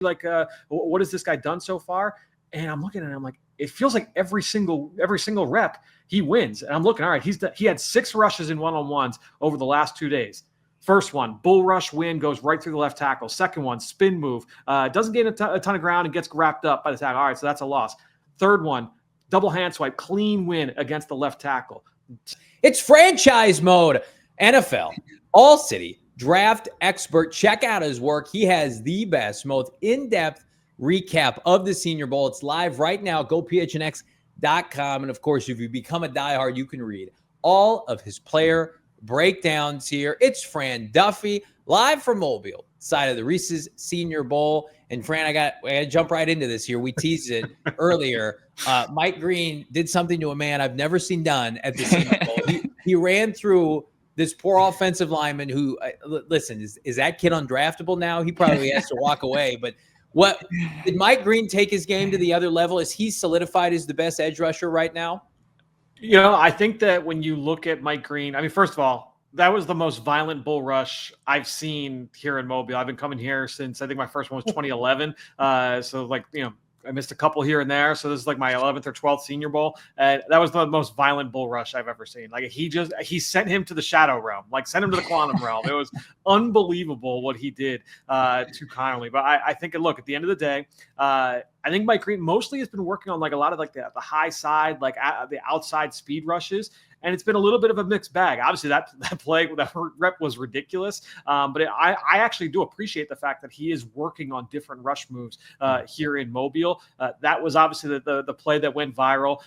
like, what has this guy done so far? And I'm looking at it, I'm like, it feels like every single rep he wins. And I'm looking, all right, he had 6 rushes in one-on-ones over the last 2 days. First one, bull rush win, goes right through the left tackle. Second one, spin move, doesn't gain a ton of ground and gets wrapped up by the tackle. All right, so that's a loss. Third one, double hand swipe, clean win against the left tackle. It's franchise mode. NFL, all city, draft expert. Check out his work. He has the best, most in-depth recap of the Senior Bowl. It's live right now. Go PHNX.com. And of course, if you become a diehard, you can read all of his player breakdowns here. It's Fran Duffy, live from Mobile, side of the Reese's Senior Bowl. And Fran, I got to jump right into this here. We teased it earlier. Mike Green did something to a man I've never seen done at the Senior Bowl. He ran through this poor offensive lineman who, listen, is that kid undraftable now? He probably has to walk away. But what did Mike Green take his game to the other level? Is he solidified as the best edge rusher right now? You know, I think that when you look at Mike Green, I mean, first of all, that was the most violent bull rush I've seen here in Mobile. I've been coming here since I think my first one was 2011. So like, you know, I missed a couple here and there. So this is like my 11th or 12th Senior Bowl. And that was the most violent bull rush I've ever seen. Like he sent him to the shadow realm, like sent him to the quantum realm. It was unbelievable what he did to Connolly. But I think, look, at the end of the day, I think Mike Green mostly has been working on like a lot of like the high side, like the outside speed rushes. And it's been a little bit of a mixed bag. Obviously, that rep was ridiculous. But I actually do appreciate the fact that he is working on different rush moves here in Mobile. That was obviously the play that went viral.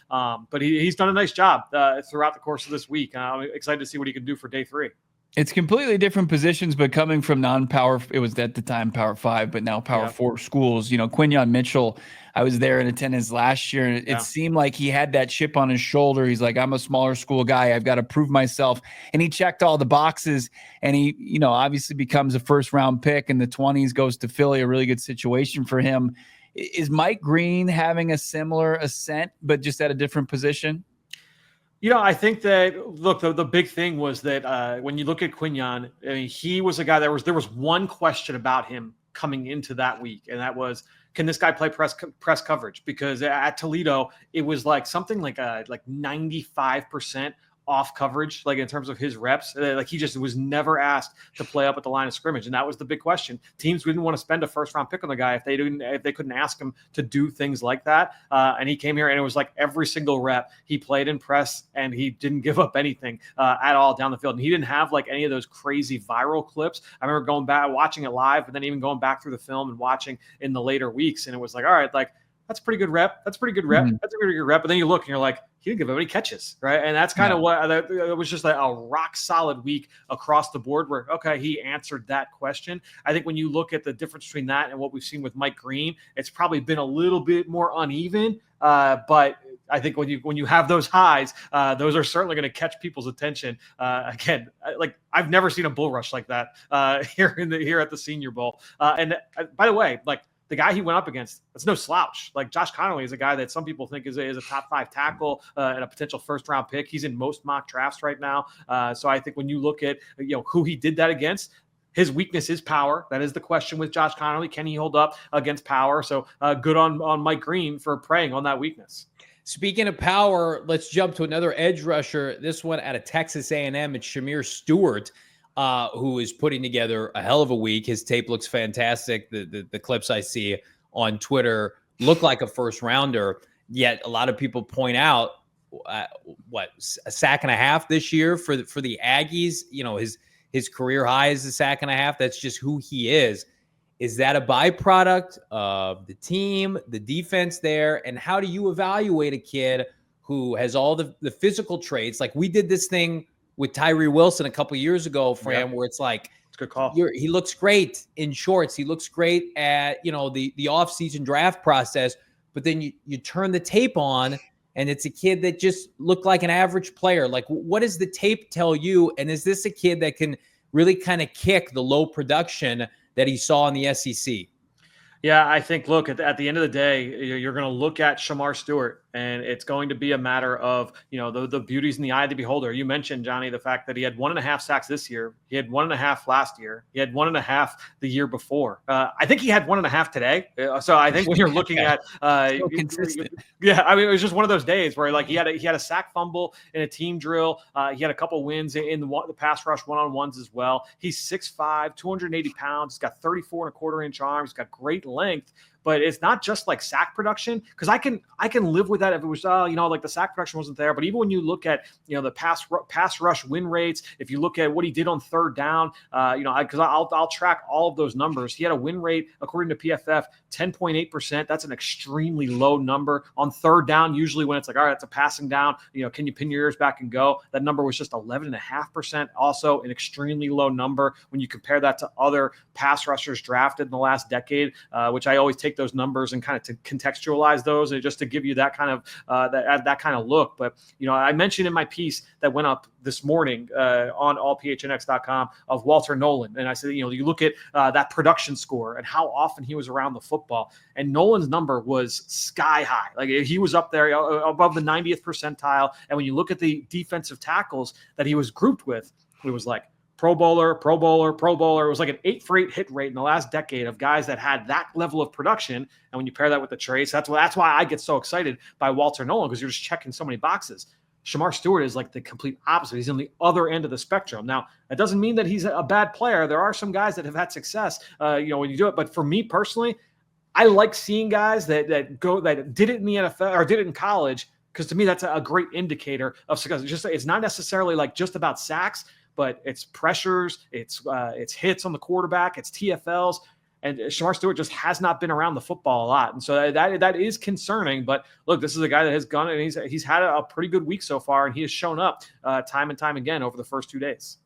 But he's done a nice job throughout the course of this week. I'm excited to see what he can do for day 3. It's completely different positions, but coming from non-power, it was at the time Power 5, but now Power 4 schools. You know, Quinyon Mitchell, I was there in attendance last year, and it seemed like he had that chip on his shoulder. He's like, I'm a smaller school guy. I've got to prove myself. And he checked all the boxes, and he, you know, obviously becomes a first-round pick in the 20s, goes to Philly, a really good situation for him. Is Mike Green having a similar ascent, but just at a different position? You know, I think that, look, the big thing was that when you look at Quinyon, I mean, he was a guy there was one question about him coming into that week, and that was, can this guy play press coverage? Because at Toledo, it was like something like 95% off coverage, like in terms of his reps. Like he just was never asked to play up at the line of scrimmage, and that was the big question. Teams didn't want to spend a first-round pick on the guy if they couldn't ask him to do things like that. And he came here, and it was like every single rep he played in press, and he didn't give up anything at all down the field. And he didn't have like any of those crazy viral clips. I remember going back, watching it live, but then even going back through the film and watching in the later weeks, and it was like, all right, like that's a pretty good rep. That's a pretty good rep. Mm-hmm. That's a pretty good rep. But then you look and you're like, he didn't give up any catches, right? And that's kind of what it was, just like a rock solid week across the board where, okay, he answered that question. I think when you look at the difference between that and what we've seen with Mike Green, it's probably been a little bit more uneven. But I think when you have those highs, those are certainly going to catch people's attention. Again, like I've never seen a bull rush like that here at the Senior Bowl. And by the way, like, the guy he went up against, that's no slouch. Like Josh Connolly is a guy that some people think is a top 5 tackle and a potential first-round pick. He's in most mock drafts right now. So I think when you look at who he did that against, his weakness is power. That is the question with Josh Connolly. Can he hold up against power? So good on Mike Green for preying on that weakness. Speaking of power, let's jump to another edge rusher. This one out of Texas A&M. It's Shamir Stewart. Who is putting together a hell of a week. His tape looks fantastic. The clips I see on Twitter look like a first rounder, yet a lot of people point out a sack and a half this year for the Aggies. You know, his career high is a sack and a half. That's just who he is. Is that a byproduct of the team, the defense there? And how do you evaluate a kid who has all the physical traits? Like we did this thing with Tyree Wilson a couple of years ago, Fran, where it's like, it's a good call. He looks great in shorts. He looks great at, the off-season draft process, but then you turn the tape on and it's a kid that just looked like an average player. Like, what does the tape tell you? And is this a kid that can really kind of kick the low production that he saw in the SEC? Yeah, I think, look, at the end of the day, you're going to look at Shamar Stewart, and it's going to be a matter of, the beauty's in the eye of the beholder. You mentioned, Johnny, the fact that he had 1.5 sacks this year. He had 1.5 last year. He had 1.5 the year before. I think he had 1.5 today. So I think when you're looking at so consistent. Yeah, I mean, it was just one of those days where like he had a sack fumble in a team drill. He had a couple wins in the pass rush one-on-ones as well. He's 6'5", 280 pounds. He's got 34.25-inch arms. He's got great length. But it's not just like sack production, because I can live with that if it was like the sack production wasn't there. But even when you look at the pass rush win rates, if you look at what he did on third down, because I'll track all of those numbers. He had a win rate according to PFF 10.8%. That's an extremely low number on third down. Usually when it's like, all right, it's a passing down, can you pin your ears back and go? That number was just 11.5%. Also an extremely low number when you compare that to other pass rushers drafted in the last decade, which I always take those numbers and kind of to contextualize those and just to give you that kind of that kind of look. But I mentioned in my piece that went up this morning on allphnx.com of Walter Nolan, and I said you look at that production score and how often he was around the football, and Nolan's number was sky high. Like he was up there above the 90th percentile. And when you look at the defensive tackles that he was grouped with, it was like Pro Bowler, Pro Bowler, Pro Bowler. It was like an 8-for-8 hit rate in the last decade of guys that had that level of production. And when you pair that with the traits, that's why I get so excited by Walter Nolan, because you're just checking so many boxes. Shamar Stewart is like the complete opposite. He's on the other end of the spectrum. Now, that doesn't mean that he's a bad player. There are some guys that have had success, when you do it. But for me personally, I like seeing guys that did it in the NFL or did it in college, because to me that's a great indicator of success. It's not necessarily like just about sacks, but it's pressures, it's hits on the quarterback, it's TFLs, and Shamar Stewart just has not been around the football a lot, and so that is concerning. But look, this is a guy that has gone and he's had a pretty good week so far, and he has shown up time and time again over the first 2 days.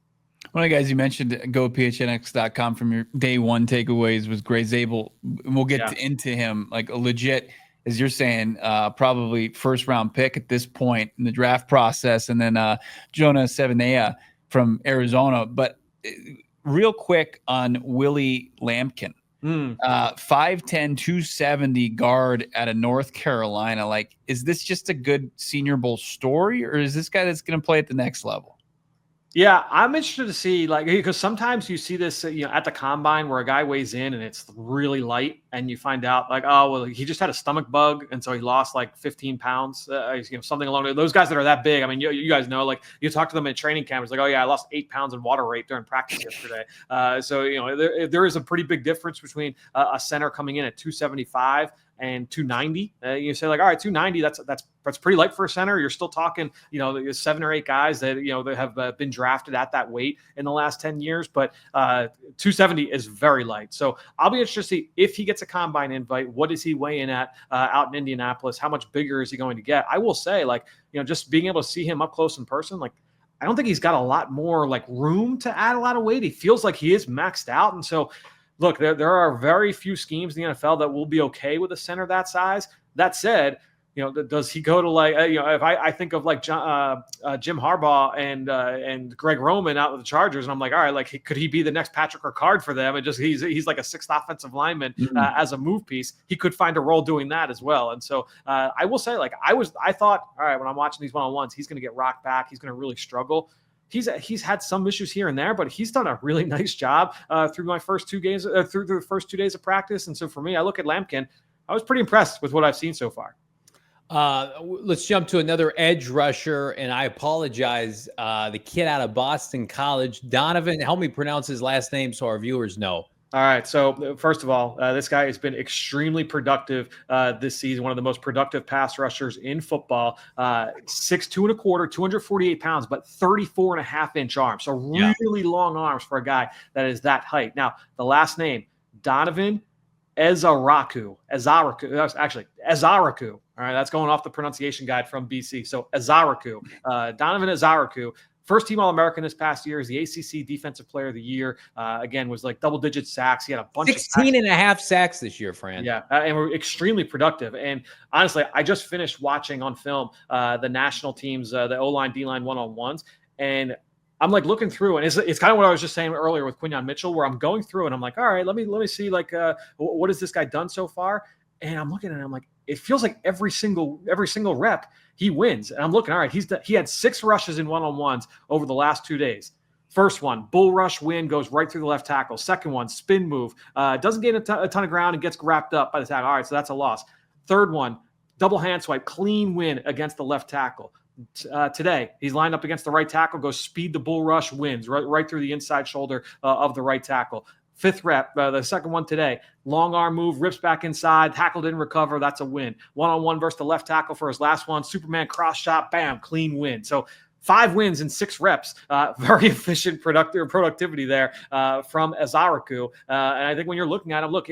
One of the guys you mentioned, go PHNX.com, from your day one takeaways was Gray Zabel. We'll get into him, like a legit, as you're saying, probably first round pick at this point in the draft process, and then Jonah Sevenea from Arizona. But real quick on Willie Lampkin, 5'10", 270 guard out of North Carolina. Like, is this just a good Senior Bowl story, or is this guy that's going to play at the next level? Yeah, I'm interested to see, like, because sometimes you see this, at the combine where a guy weighs in and it's really light, and you find out like, oh, well, he just had a stomach bug, and so he lost like 15 pounds, something along those guys that are that big. I mean, you guys know, like, you talk to them at training camp, it's like, oh yeah, I lost 8 pounds in water weight during practice yesterday. So there is a pretty big difference between a center coming in at 275 and 290. You say like, all right, 290, that's pretty light for a center. You're still talking, 7 or 8 guys that that have been drafted at that weight in the last 10 years. But 270 is very light. So I'll be interested to see if he gets a combine invite. What is he weighing at out in Indianapolis? How much bigger is he going to get? I will say, like, just being able to see him up close in person, like, I don't think he's got a lot more like room to add a lot of weight. He feels like he is maxed out, and so. Look, there are very few schemes in the NFL that will be okay with a center that size. That said, does he go to like, if I think of like Jim Harbaugh and Greg Roman out with the Chargers, and I'm like, all right, like, could he be the next Patrick Ricard for them? And just he's like a 6th offensive lineman as a move piece. He could find a role doing that as well. And so I will say, like, I thought, all right, when I'm watching these one-on-ones, he's going to get rocked back. He's going to really struggle. He's had some issues here and there, but he's done a really nice job through my first 2 games, through the first 2 days of practice. And so for me, I look at Lampkin. I was pretty impressed with what I've seen so far. Let's jump to another edge rusher, and I apologize. The kid out of Boston College, Donovan. Help me pronounce his last name so our viewers know. All right. So first of all, this guy has been extremely productive this season. One of the most productive pass rushers in football. 6'2 1/4", 248 pounds, but 34.5-inch arms. So really long arms for a guy that is that height. Now, the last name, Donovan Ezaraku. Ezaraku. All right. That's going off the pronunciation guide from BC. So Ezaraku. Donovan Ezaraku. First team All-American this past year, is the ACC Defensive Player of the Year. Again, was like double-digit sacks. He had a bunch 16.5 sacks this year, Fran. Yeah, and we're extremely productive. And honestly, I just finished watching on film the national teams, the O-line, D-line one-on-ones. And I'm like looking through, and it's kind of what I was just saying earlier with Quinyon Mitchell, where I'm going through and I'm like, all right, let me see like what has this guy done so far? And I'm looking at it, I'm like, it feels like every single rep he wins. And I'm looking, all right, he had 6 rushes in one-on-ones over the last 2 days. First one, bull rush win, goes right through the left tackle. Second one, spin move, doesn't gain a ton of ground and gets wrapped up by the tackle. All right, so that's a loss. Third one, double hand swipe, clean win against the left tackle. Today, he's lined up against the right tackle, goes speed the bull rush, wins right through the inside shoulder of the right tackle. 5th rep, the second one today, long arm move, rips back inside, tackle didn't recover, that's a win. One-on-one versus the left tackle for his last one, Superman cross shot, bam, clean win. So 5 wins in 6 reps, very efficient productivity there from Ezaraku. And I think when you're looking at him, look,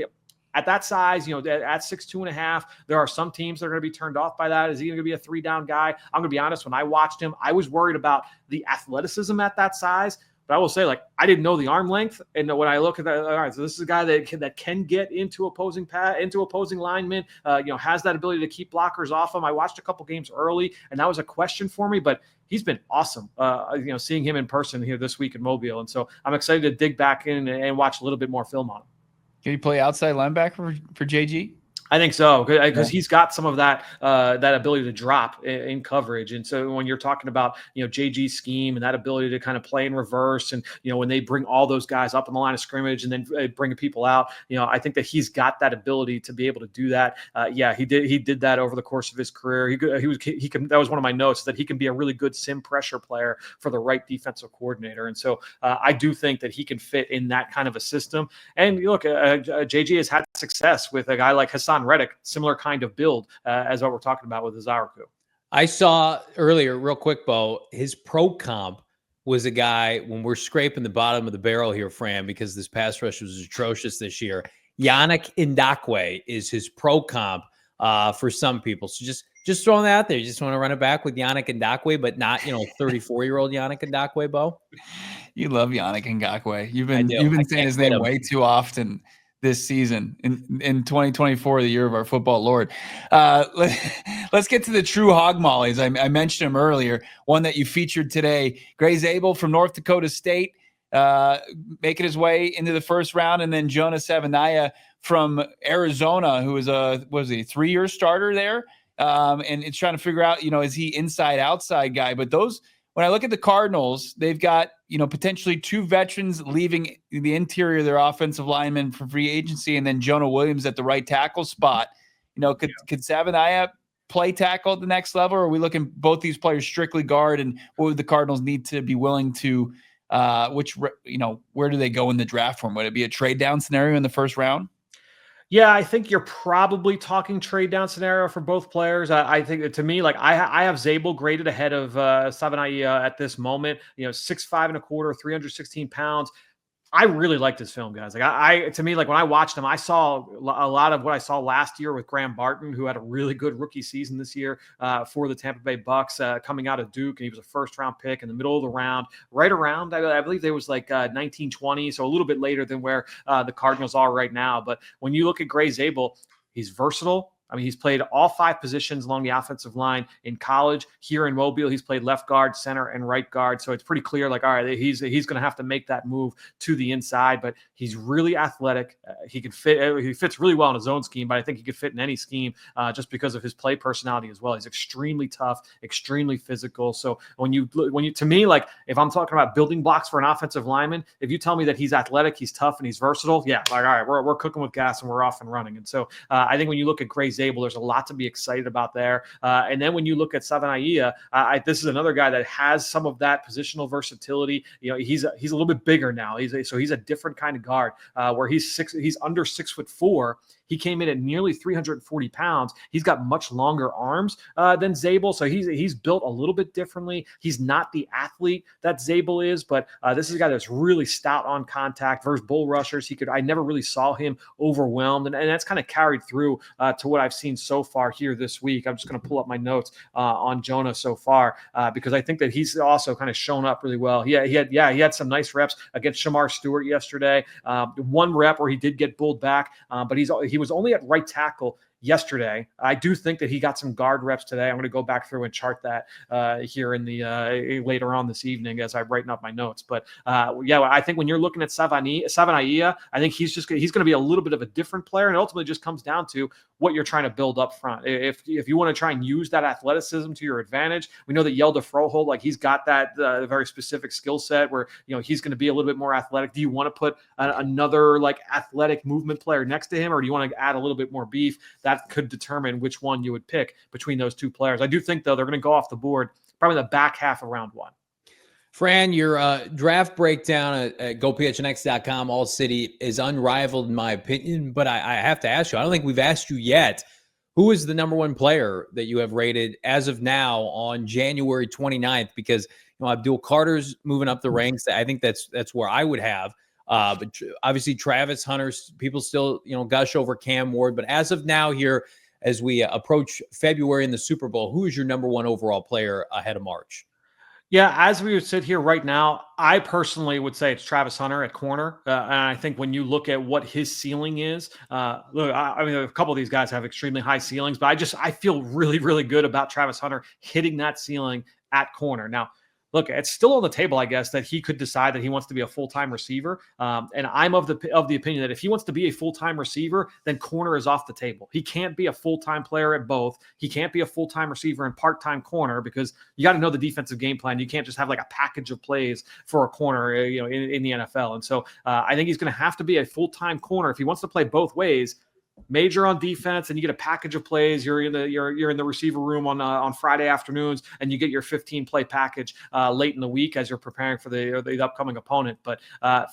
at that size, at 6'2" and a half, there are some teams that are going to be turned off by that. Is he going to be a 3-down guy? I'm going to be honest. When I watched him, I was worried about the athleticism at that size. But I will say, like, I didn't know the arm length. And when I look at that, all right, so this is a guy that can get into opposing linemen, has that ability to keep blockers off him. I watched a couple games early, and that was a question for me, but he's been awesome, seeing him in person here this week in Mobile. And so I'm excited to dig back in and watch a little bit more film on him. Can you play outside linebacker for JG? I think so, because he's got some of that ability to drop in coverage. And so when you're talking about, JG's scheme and that ability to kind of play in reverse, and, when they bring all those guys up on the line of scrimmage and then bring people out, I think that he's got that ability to be able to do that. He did that over the course of his career. That was one of my notes, that he can be a really good sim pressure player for the right defensive coordinator. And so I do think that he can fit in that kind of a system. And look, JG has had success with a guy like Hassan Reddick, similar kind of build as what we're talking about with Ezaraku. I saw earlier, real quick, Bo, his pro comp was a guy, when we're scraping the bottom of the barrel here, Fran, because this pass rush was atrocious this year. Yannick Ndakwe is his pro comp for some people. So just throwing that out there. You just want to run it back with Yannick Ndakwe, but not 34-year-old Yannick Ndakwe, Bo. You love Yannick Ndakwe. You've been saying his name way too often this season in 2024, the year of our football Lord. Let's get to the true hog mollies. I mentioned him earlier. One that you featured today, Gray Zabel from North Dakota State, making his way into the first round, and then Jonah Savanaya from Arizona, who is a 3-year starter there, and it's trying to figure out, is he inside outside guy? But when I look at the Cardinals, they've got, potentially 2 veterans leaving the interior of their offensive linemen for free agency, and then Jonah Williams at the right tackle spot. Could Savanaya play tackle at the next level, or are we looking both these players strictly guard? And what would the Cardinals need to be willing to, where do they go in the draft for him? Would it be a trade down scenario in the first round? Yeah, I think you're probably talking trade down scenario for both players. I think that, to me, like, I have Zabel graded ahead of Savanaya at this moment. 6'5" and a quarter, 316 pounds. I really liked his film, guys. Like, to me, like, when I watched him, I saw a lot of what I saw last year with Graham Barton, who had a really good rookie season this year for the Tampa Bay Bucks, coming out of Duke, and he was a first-round pick in the middle of the round, right around, I believe there was like 1920, so a little bit later than where the Cardinals are right now. But when you look at Gray Zabel, he's versatile. I mean, he's played all 5 positions along the offensive line in college. Here in Mobile, he's played left guard, center, and right guard. So it's pretty clear, like, all right, he's going to have to make that move to the inside. But he's really athletic. He can fit. He fits really well in his own scheme, but I think he could fit in any scheme just because of his play personality as well. He's extremely tough, extremely physical. So when you to me, like, if I'm talking about building blocks for an offensive lineman, if you tell me that he's athletic, he's tough, and he's versatile, yeah, like, all right, we're cooking with gas and we're off and running. And so I think when you look at Gray Zabel, there's a lot to be excited about there. And then when you look at Savanaya, this is another guy that has some of that positional versatility. He's a little bit bigger now. He's a different kind of guard where he's under 6'4". He came in at nearly 340 pounds. He's got much longer arms than Zabel, so he's built a little bit differently. He's not the athlete that Zabel is, but this is a guy that's really stout on contact versus bull rushers. I never really saw him overwhelmed, and that's kind of carried through to what I've seen so far here this week. I'm just going to pull up my notes on Jonah so far because I think that he's also kind of shown up really well. He had some nice reps against Shamar Stewart yesterday. One rep where he did get bulled back, but he was only at right tackle yesterday. I do think that he got some guard reps today. I'm going to go back through and chart that here in the later on this evening as I brighten up my notes. But I think when you're looking at Savaiinaea, I think he's going to be a little bit of a different player, and it ultimately just comes down to what you're trying to build up front. If you want to try and use that athleticism to your advantage, we know that Yelda Froholt, like he's got that very specific skill set where he's going to be a little bit more athletic. Do you want to put another like athletic movement player next to him, or do you want to add a little bit more beef? That could determine which one you would pick between those two players. I do think though they're going to go off the board probably the back half of round one. Fran, your draft breakdown at GoPHNX.com, All City, is unrivaled in my opinion, but I have to ask you, I don't think we've asked you yet, who is the number one player that you have rated as of now on January 29th? Because Abdul Carter's moving up the ranks. I think that's where I would have. But obviously Travis Hunter, people still gush over Cam Ward. But as of now here, as we approach February in the Super Bowl, who is your number one overall player ahead of March? Yeah, as we would sit here right now, I personally would say it's Travis Hunter at corner. And I think when you look at what his ceiling is, look, I mean, a couple of these guys have extremely high ceilings, but I feel really, really good about Travis Hunter hitting that ceiling at corner. Now, look, it's still on the table, I guess, that he could decide that he wants to be a full-time receiver. And I'm of the opinion that if he wants to be a full-time receiver, then corner is off the table. He can't be a full-time player at both. He can't be a full-time receiver and part-time corner because you got to know the defensive game plan. You can't just have like a package of plays for a corner, in the NFL. And so I think he's going to have to be a full-time corner if he wants to play both ways. Major on defense, and you get a package of plays. You're in the receiver room on Friday afternoons, and you get your 15 play package late in the week as you're preparing for the upcoming opponent. But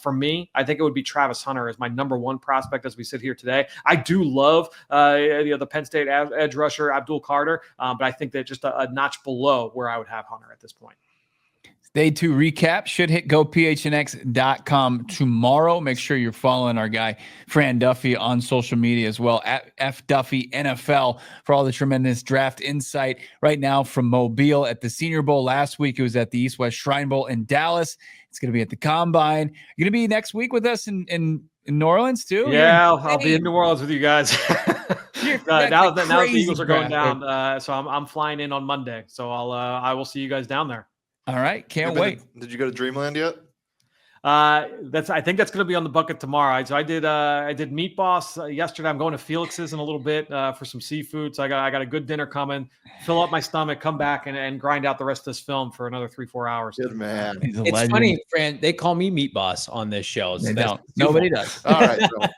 for me, I think it would be Travis Hunter as my number one prospect as we sit here today. I do love the Penn State edge rusher Abdul Carter, but I think that just a notch below where I would have Hunter at this point. Day 2 recap should hit GoPHNX.com tomorrow. Make sure you're following our guy, Fran Duffy, on social media as well, at FDuffyNFL, for all the tremendous draft insight right now from Mobile at the Senior Bowl. Last week, it was at the East West Shrine Bowl in Dallas. It's going to be at the Combine. You're going to be next week with us in New Orleans, too? Yeah, I'll be in New Orleans with you guys. Now the Eagles are going down, so I'm flying in on Monday. So I will see you guys down there. All right, can't wait. Did you go to Dreamland yet? I think that's going to be on the bucket tomorrow. So I did Meat Boss yesterday. I'm going to Felix's in a little bit for some seafood. So I got a good dinner coming. Fill up my stomach, come back and grind out the rest of this film for another 3-4 hours. Good man. It's funny, Fran. They call me Meat Boss on this show. So they don't. Nobody does. All right, so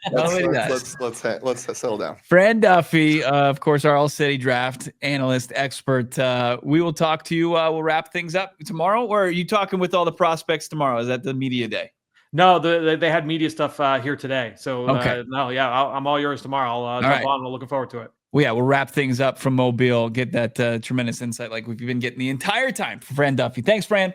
let's settle down. Fran Duffy, of course, our All City draft analyst, expert. We will talk to you. We'll wrap things up tomorrow. Or are you talking with all the prospects tomorrow? Is that the media day? No, they had media stuff here today. So okay. I'm all yours tomorrow. I'll jump on. I'm looking forward to it. Well, yeah, we'll wrap things up from Mobile. Get that tremendous insight like we've been getting the entire time from Fran Duffy. Thanks, Fran.